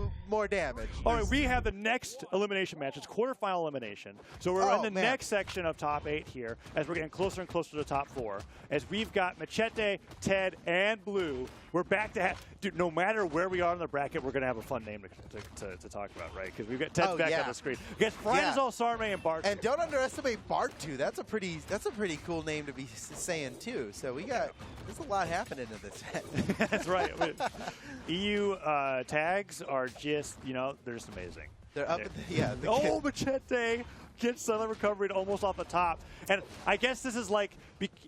do more damage. All right, we have the next elimination match. It's quarterfinal elimination. So we're in the next section of top 8 here as we're getting closer and closer to the top 4. As we've got Macheeete, Ted, and Blue. We're back to dude, no matter where we are in the bracket, we're going to have a fun name to talk about, right? Because we've got Ted's back on the screen. We got FryDasOle, Sarme, and bartu. And don't underestimate bartu. That's a pretty cool name to be saying too. So there's a lot happening in this set. That's right. EU tags are just, they're just amazing. They're up at the, oh, Macheeete gets silent recovery almost off the top. And I guess this is like,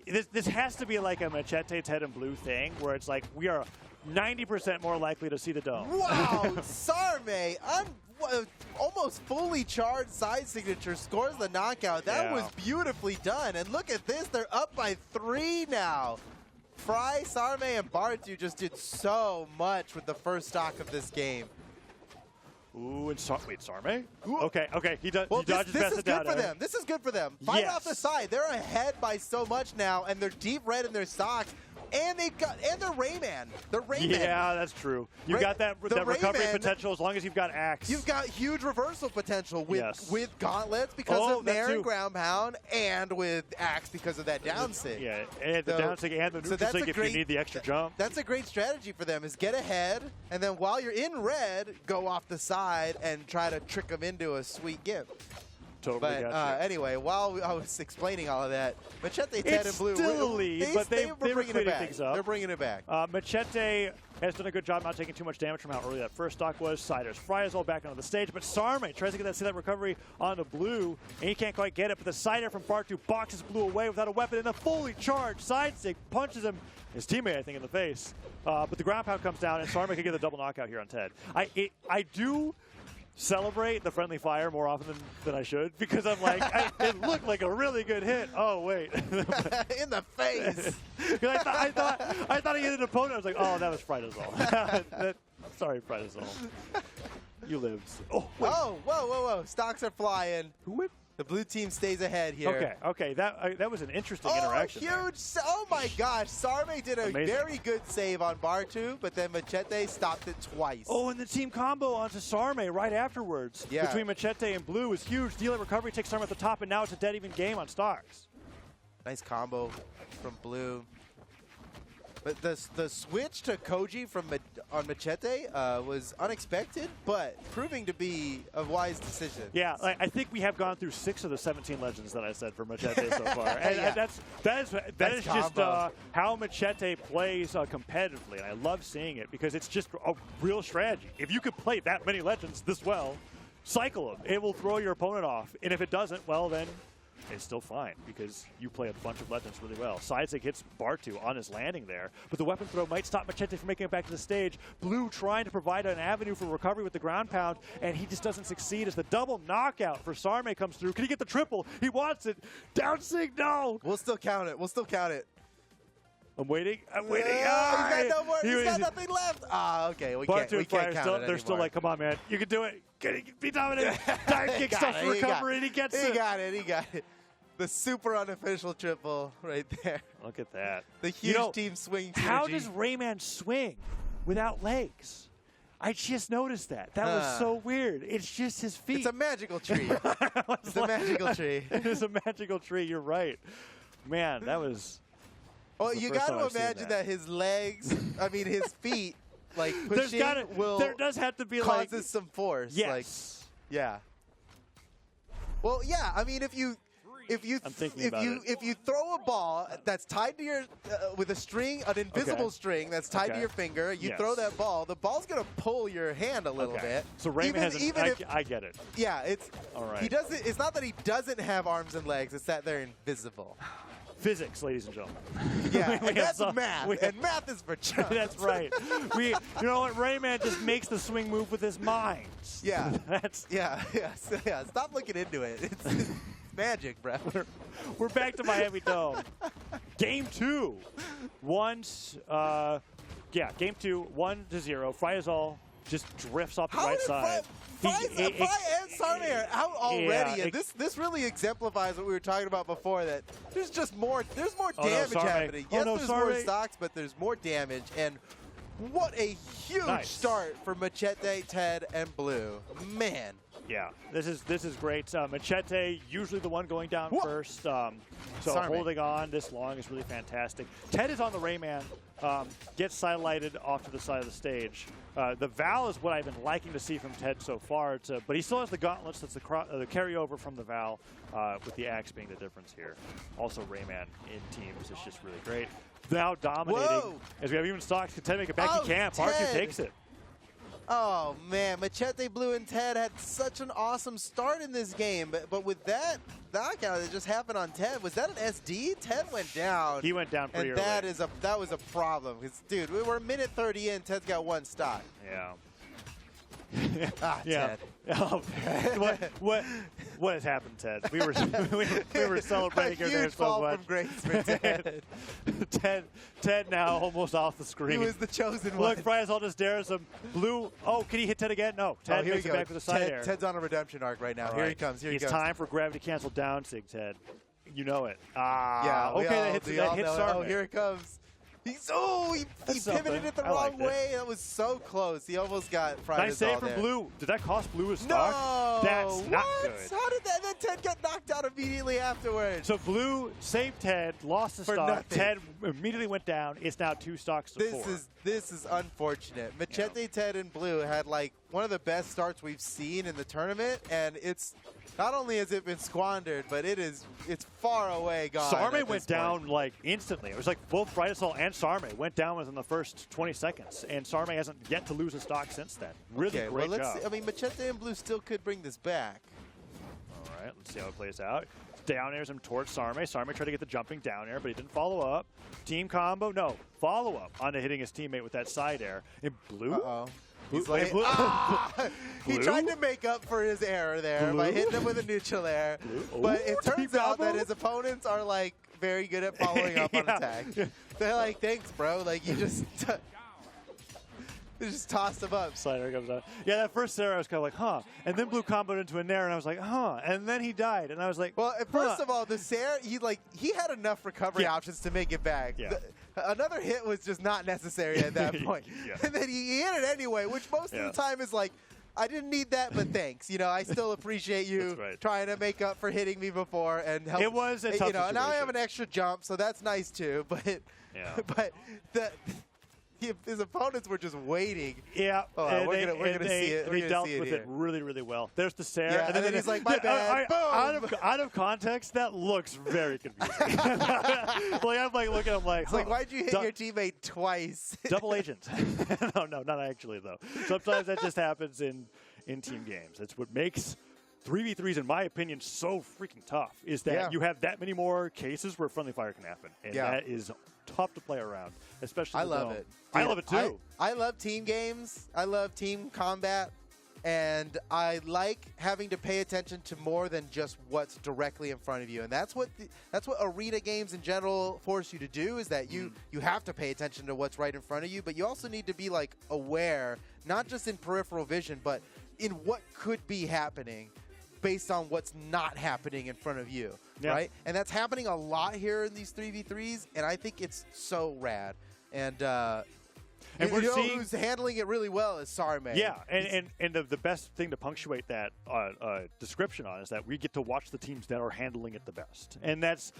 this has to be like a Macheeete, Ted, and Blue thing, where it's like we are 90% more likely to see the dome. Wow, Sarme, almost fully charged side signature, scores the knockout. That was beautifully done. And look at this, they're up by 3 now. Fry, Sarme, and bartu just did so much with the first stock of this game. Ooh, and wait, Sarme? Ooh. Okay, he dodges this is good for them. This is good for them. Fight off the side. They're ahead by so much now, and they're deep red in their stocks. And they're Rayman. They're Rayman. Yeah, that's true. You got that recovery potential as long as you've got Axe. You've got huge reversal potential with Gauntlets because of Nair and Ground Pound, and with Axe because of that down sig. Yeah, and the down sig and the neutral sig if you need the extra jump. That's a great strategy for them, is get ahead, and then while you're in red, go off the side and try to trick them into a sweet gift. Totally. But anyway, while I was explaining all of that, Macheeete, Ted, and Blue, still a lead, but they were bringing it back. Things up. They're bringing it back. Macheeete has done a good job not taking too much damage from how early that first stock was. Siders, FryDasOle back onto the stage, but Sarme tries to get that recovery onto Blue, and he can't quite get it. But the Sider from bartu boxes Blue away without a weapon, and a fully charged side stick punches him, his teammate, I think, in the face. But the ground pound comes down, and Sarme can get the double knockout here on Ted. I do celebrate the friendly fire more often than I should, because I'm like, it looked like a really good hit. Oh wait, in the face. I thought he hit an opponent. I was like, oh, that was FryDasOle. Sorry, FryDasOle. You lived. Oh, wait. Oh, whoa! Stocks are flying. Who went? The blue team stays ahead here. Okay. That was an interesting interaction. Huge! Oh my gosh! Sarme did a very good save on bartu, but then Macheeete stopped it twice. Oh, and the team combo onto Sarme right afterwards between Macheeete and Blue is huge. Dealer recovery takes Sarme at the top, and now it's a dead even game on stocks. Nice combo from Blue. But the switch to Koji on Macheeete was unexpected, but proving to be a wise decision. Yeah, I think we have gone through 6 of the 17 legends that I said for Macheeete so far, and that is just how Macheeete plays competitively, and I love seeing it because it's just a real strategy. If you could play that many legends this well, cycle them. It will throw your opponent off, and if it doesn't, well then. It's still fine because you play a bunch of legends really well. Sidesig hits bartu on his landing there, but the weapon throw might stop Macheeete from making it back to the stage. Blue trying to provide an avenue for recovery with the ground pound, and he just doesn't succeed as the double knockout for Sarme comes through. Can he get the triple? He wants it. Down sig, no! We'll still count it. I'm waiting. He's got no more. He's got nothing left. Okay. We can't count it they're still like, come on, man. You can do it. Be dominant. Dive kick stuff for recovery, and he gets it. He got it. The super unofficial triple right there. Look at that. The huge team swing synergy. How does Rayman swing without legs? I just noticed that. That was so weird. It's just his feet. It's a magical tree. It's a magical tree. It is a magical tree. You're right. Man, that was... Well, you got to imagine that his legs, his feet, like pushing there does have to be causes some force. Yes. Yeah. Well, yeah. If you throw a ball that's tied to your with a string, an invisible string that's tied to your finger, you throw that ball. The ball's gonna pull your hand a little bit. So Rayman I get it. Yeah, it's all right. He doesn't. It's not that he doesn't have arms and legs. It's that they're invisible. Physics, ladies and gentlemen. Yeah, and that's math. And math is for chumps. That's right. You know what? Rayman just makes the swing move with his mind. Yeah. Yeah. Stop looking into it. It's magic, bro. We're back to Miami Dome. Game 2. Game 2, 1-0. FryDasOle just drifts off the right side. Fry and Sarme are out already, and this really exemplifies what we were talking about before, that there's more damage happening. Yes, there's more stocks, but there's more damage, and What a huge start for Macheeete, Ted, and Blue. Man. Yeah, this is great. Macheeete, usually the one going down first. So Sarme. holding on this long is really fantastic. Ted is on the Rayman, gets sidelighted off to the side of the stage. The Val is what I've been liking to see from Ted so far, but he still has the gauntlets. That's the carryover from the Val, with the axe being the difference here. Also, Rayman in teams is just really great. Now dominating as we have even stocks. Can Ted make it back? He can. Bartu takes it. Oh, man. Macheeete, Blue, and Ted had such an awesome start in this game. But with that knockout that just happened on Ted, was that an SD? Ted went down. He went down pretty early. And that was a problem. Because, dude, we were a minute 30 in. Ted's got one stock. Yeah. Ted. Oh, what has happened, Ted? We were celebrating a huge fall from grace for Ted. Ted now almost off the screen. He was the chosen one. Look, FryDasOle just dares him. Blue. Oh, can he hit Ted again? No. Ted makes it back with a side air. Ted's on a redemption arc right now. All here he comes. Here he goes. It's time for gravity cancel down, Sig Ted. You know it. Yeah. Okay, that hits Sarme. Oh, here it comes. He pivoted it the wrong way. That was so close. He almost got FryDasOle. Nice save from Blue. Did that cost Blue a stock? No. That's not good. How did that? Then Ted got knocked out immediately afterwards. So Blue saved Ted, lost the stock. Nothing. Ted immediately went down. It's now 2 stocks to 4. This is unfortunate. Macheeete, Ted, and Blue had like one of the best starts we've seen in the tournament, and it's not only has it been squandered, but it's far away gone. Sarme went down like instantly. It was like both FryDasOle and Sarme went down within the first 20 seconds, and Sarme hasn't yet to lose a stock since then. Really great job. See. I mean, Macheeete and Blue still could bring this back. All right, let's see how it plays out. Down airs him towards Sarme. Sarme tried to get the jumping down air, but he didn't follow up. Team combo, no. Follow up onto hitting his teammate with that side air. And Blue? Uh-oh. He's like, he tried to make up for his error there by hitting him with a neutral air. But it turns out that his opponents are like very good at following up on attack. They're like, thanks, bro. Like you just tossed him up. Slider comes out. Yeah, that first Sarah I was kind of like, huh. And then Blue comboed into a nair, and I was like, huh. And then he died, and I was like, well, first of all, the Sarah, he had enough recovery options to make it back. Yeah. Another hit was just not necessary at that point. And then he hit it anyway, which most of the time is like, I didn't need that, but thanks. You know, I still appreciate you trying to make up for hitting me before and help. It was a tough situation. Now I have an extra jump, so that's nice too. But his opponents were just waiting. Yeah, we're gonna see it. They dealt with it really, really well. There's the Sarah, and then he's like, my bad. Boom. Out of context, that looks very confusing. Like I'm like looking, I'm like, it's like, why'd you hit your teammate twice? Double agent. No, not actually though. Sometimes that just happens in team games. That's what makes 3v3s, in my opinion, so freaking tough. Is that you have that many more cases where friendly fire can happen, and that is tough to play around, especially. I love it. Dude, I love it too. I love team games. I love team combat, and I like having to pay attention to more than just what's directly in front of you. And that's what arena games in general force you to do. Is that you have to pay attention to what's right in front of you, but you also need to be like aware, not just in peripheral vision, but in what could be happening based on what's not happening in front of you, right? And that's happening a lot here in these 3v3s, and I think it's so rad. And we're seeing who's handling it really well is Sarme. Yeah, and the best thing to punctuate that description on is that we get to watch the teams that are handling it the best, and that's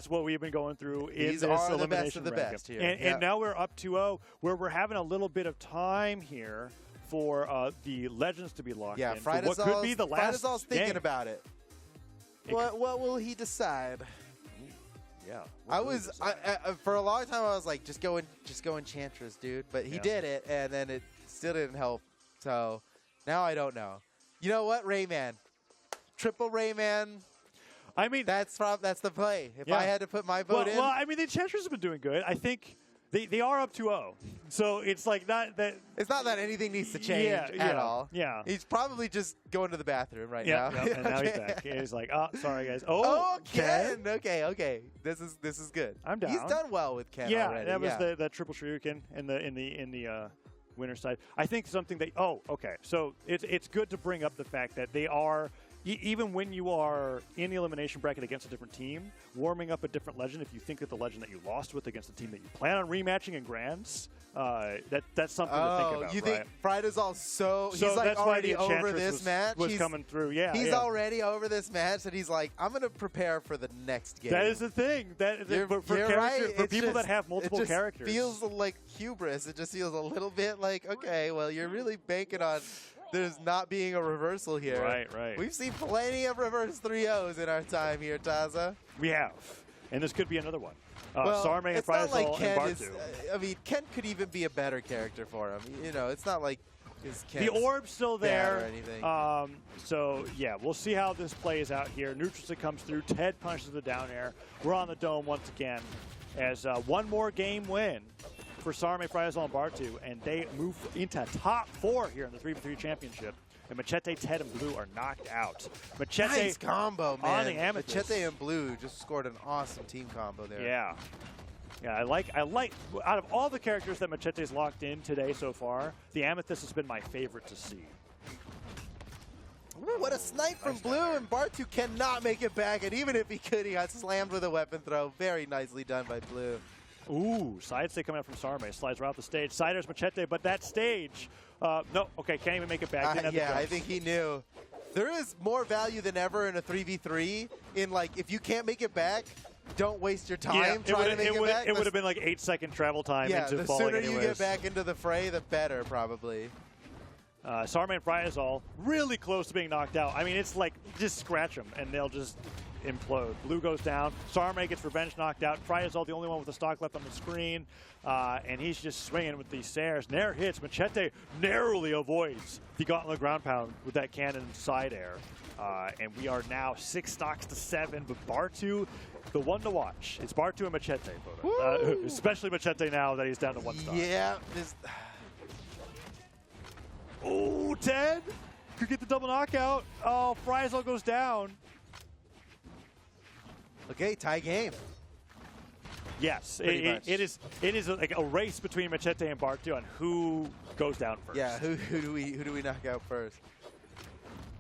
what we've been going through in These this are elimination the best of the best here. And now we're up 2-0, where we're having a little bit of time here for the legends to be locked in. For what could be the last FryDasOle's thinking about it. What will he decide? Yeah. For a long time I was like, just go Enchantress, dude. But he did it, and then it still didn't help. So now I don't know. You know what, Rayman? Triple Rayman. I mean, that's the play. If I had to put my vote in. Well, I mean, the Enchantress have been doing good. I think. They are up 2-0, so it's like not that. It's not that anything needs to change at all. Yeah, he's probably just going to the bathroom right now. And now he's back. And he's like, oh, sorry guys. Oh, Ken. Okay. This is good. I'm down. He's done well with Ken. Yeah, already. that was the triple shuriken in the winner side. I think something that. Oh, okay. So it's good to bring up the fact that they are. Even when you are in the elimination bracket against a different team, warming up a different legend, if you think that the legend that you lost with against the team that you plan on rematching in Grands That's something to think about. You think FryDasOle he's like that's already why the over this match? Was coming through, yeah. He's already over this match, and he's like, I'm going to prepare for the next game. That is the thing. For right. people that have multiple characters. It feels like hubris. It just feels a little bit like, okay, well, you're really banking on there's not being a reversal here. Right. We've seen plenty of reverse 3-0s in our time here, Taza. We have. And this could be another one. Well, Sarme and FryDasOle and bartu. I mean, Ken could even be a better character for him. You know, it's not like the orb's still there. Or anything. So, yeah, we'll see how this plays out here. Neutralson comes through. Ted punches the down air. We're on the dome once again as one more game win for Sarme, FryDasOle, and bartu, and they move into top 4 here in the 3v3 championship. And Macheeete, Ted, and Blue are knocked out. Macheeete nice combo, man. On the Amethyst. Macheeete and Blue just scored an awesome team combo there. Yeah. Yeah, I like, out of all the characters that Macheete's locked in today so far, the Amethyst has been my favorite to see. Ooh, what a snipe from Blue, and bartu cannot make it back, and even if he could, he got slammed with a weapon throw. Very nicely done by Blue. Ooh, side stay coming out from Sarme. Slides right off the stage. Siders Macheeete, but that stage, no, okay, can't even make it back. Yeah, I think he knew. There is more value than ever in a 3v3 in, like, if you can't make it back, don't waste your time trying to make it back. It would have been like 8-second travel time into falling anyways. The sooner you get back into the fray, the better, probably. Sarme and FryDasOle really close to being knocked out. I mean, it's like, just scratch them, and they'll just implode. Blue goes down. Sarme gets revenge knocked out. FryDasOle, the only one with the stock left on the screen, and he's just swinging with these stairs. Nair hits. Macheeete narrowly avoids the gauntlet ground pound with that cannon side air. And we are now 6 stocks to 7, but bartu, the one to watch. It's bartu and Macheeete, especially Macheeete now that he's down to 1 stock. Yeah. Oh, Ted could get the double knockout. Oh, FryDasOle goes down. Okay, tie game. Yes, it is like a race between Macheeete and bartu on who goes down first. Yeah, who do we knock out first?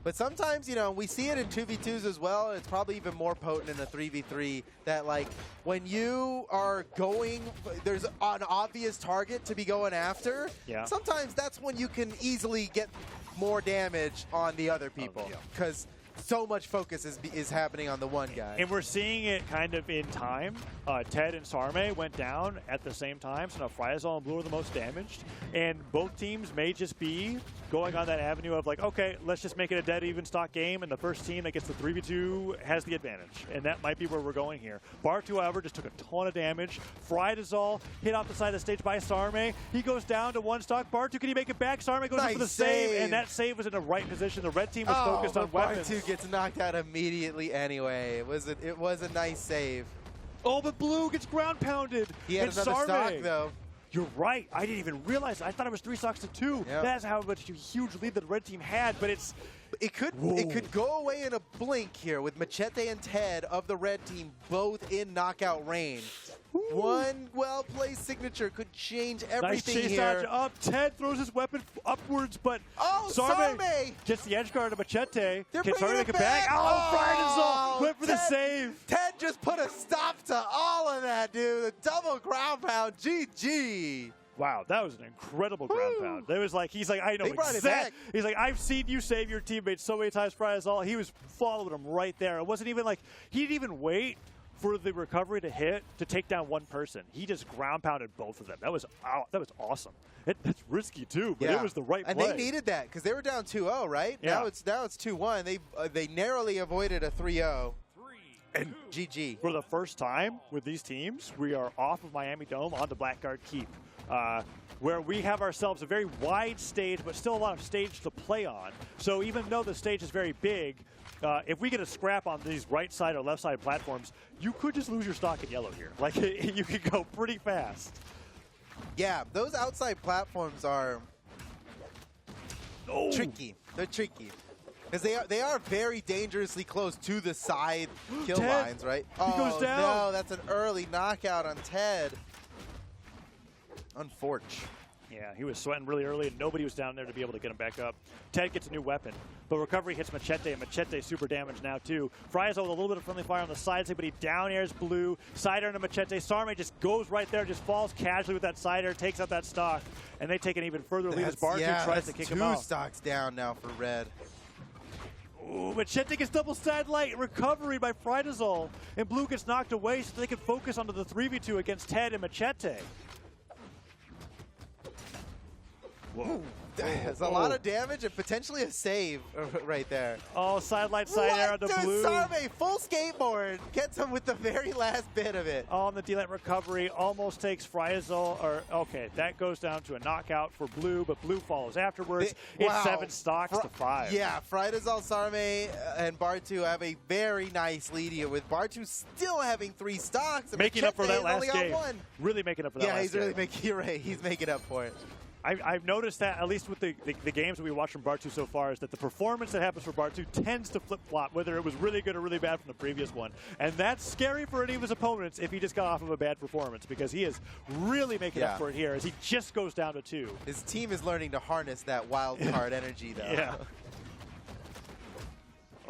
But sometimes, you know, we see it in 2v2s as well. It's probably even more potent in a 3v3 that, like, when you are going, there's an obvious target to be going after. Yeah. Sometimes that's when you can easily get more damage on the other people because so much focus is happening on the one guy. And we're seeing it kind of in time. Ted and Sarme went down at the same time, so now FryDasOle and Blue are the most damaged. And both teams may just be going on that avenue of like, okay, let's just make it a dead even stock game, and the first team that gets the 3v2 has the advantage. And that might be where we're going here. bartu, however, just took a ton of damage. FryDasOle hit off the side of the stage by Sarme. He goes down to 1 stock. bartu, can he make it back? Sarme goes in for the save, and that save was in the right position. The red team was focused on weapons. bartu gets knocked out immediately anyway. It was a nice save. Oh, but Blue gets ground pounded. He had another stock, though. You're right. I didn't even realize. I thought it was 3 stocks to 2. Yep. That's how much a huge lead that the red team had, but it's... It could go away in a blink here with Macheeete and Ted of the red team both in knockout range. Ooh. One well-placed signature could change everything nice chase here. Dodge up. Ted throws his weapon upwards, but Sarme gets the edge guard of Macheeete. Can Sarme make it back? Oh, FryDasOle went for the save. Ted just put a stop to all of that, dude. The double ground pound. GG. Wow, that was an incredible ground pound. It was like, he's like, I know exactly. He's like, I've seen you save your teammates so many times, FryDasOle. He was following him right there. It wasn't even like, he didn't even wait for the recovery to hit to take down one person. He just ground pounded both of them. That was awesome. That's risky too, but it was the right play. And they needed that because they were down 2-0, right? Yeah. Now it's 2-1. They narrowly avoided a 3-0. And GG. For the first time with these teams, we are off of Miami Dome onto Blackguard Keep, where we have ourselves a very wide stage, but still a lot of stage to play on. So even though the stage is very big, if we get a scrap on these right side or left side platforms, you could just lose your stock in yellow here. Like, you could go pretty fast. Yeah, those outside platforms are tricky. They're tricky. Because they are very dangerously close to the side kill lines, right? He goes down. No, that's an early knockout on Ted. Unfortunate. Yeah, he was sweating really early, and nobody was down there to be able to get him back up. Ted gets a new weapon, but recovery hits Macheeete, and Macheeete super damaged now, too. FryDasOle with a little bit of friendly fire on the side, but he down airs Blue. Side air into Macheeete. Sarme just goes right there, just falls casually with that side air, takes out that stock, and they take an even further lead as bartu tries to kick him out. 2 stocks down now for Red. Ooh, Macheeete gets double side light, recovery by FryDasOle, and Blue gets knocked away so they can focus onto the 3v2 against Ted and Macheeete. Whoa. That's a lot of damage and potentially a save right there. Oh, side light, side air onto Blue. Sarme, full skateboard, gets him with the very last bit of it. On the D-Light recovery, almost takes FryDasOle, or okay, that goes down to a knockout for Blue, but Blue follows afterwards. It's 7 stocks to 5. Yeah, FryDasOle, Sarme, and bartu have a very nice lead here, with bartu still having 3 stocks. And making up for that last game. One. Really making up for that last game. Yeah, he's really making, you're right, he's making up for it. I've noticed that, at least with the games that we watched from bartu so far, is that the performance that happens for bartu tends to flip-flop, whether it was really good or really bad from the previous one. And that's scary for any of his opponents if he just got off of a bad performance, because he is really making up for it here as he just goes down to 2. His team is learning to harness that wild card energy, though. Yeah.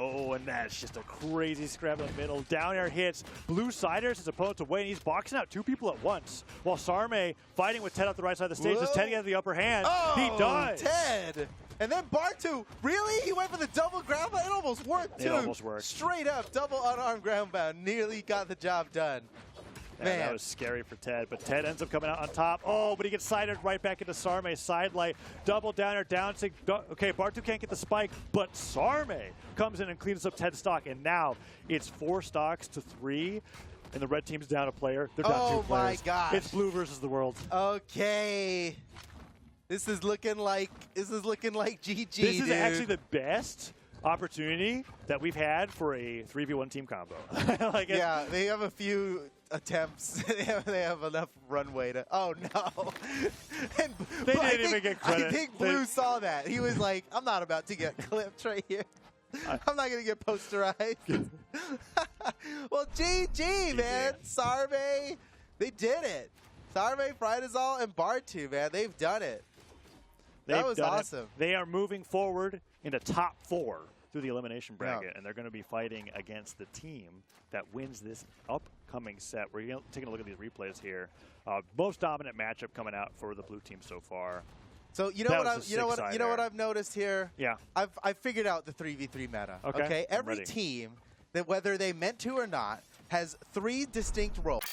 Oh, and that's just a crazy scrap in the middle. Down air hits. Blue side airs his opponent away, and he's boxing out 2 people at once. While Sarme fighting with Ted off the right side of the stage. Does Ted get the upper hand? Oh, he does. Ted! And then bartu, really? He went for the double ground pound? It almost worked, too. It almost worked. Straight up, double unarmed ground pound. Nearly got the job done. Man, that was scary for Ted, but Ted ends up coming out on top. Oh, but he gets sided right back into Sarme. Side light, double downer, down. Okay, bartu can't get the spike, but Sarme comes in and cleans up Ted's stock, and now it's 4 stocks to 3, and the red team's down a player. They're down 2 players. Oh my gosh. It's Blue versus the world. Okay. This is looking like GG, This is actually the best opportunity that we've had for a 3v1 team combo. Yeah, they have a few attempts. they have enough runway to. Oh no! And they didn't even get credit. I think Blue saw that. He was like, "I'm not about to get clipped right here. I'm not gonna get posterized." Well, GG, man. Sarme, they did it. Sarme, FryDasOle, and bartu, man, they've done it. That was awesome. They are moving forward into top 4 through the elimination bracket, and they're going to be fighting against the team that wins this upcoming set. We're taking a look at these replays here. Most dominant matchup coming out for the blue team so far. So you know what I've noticed here? Yeah. I've figured out the 3v3 meta. Okay. Every team, that whether they meant to or not, has 3 distinct roles.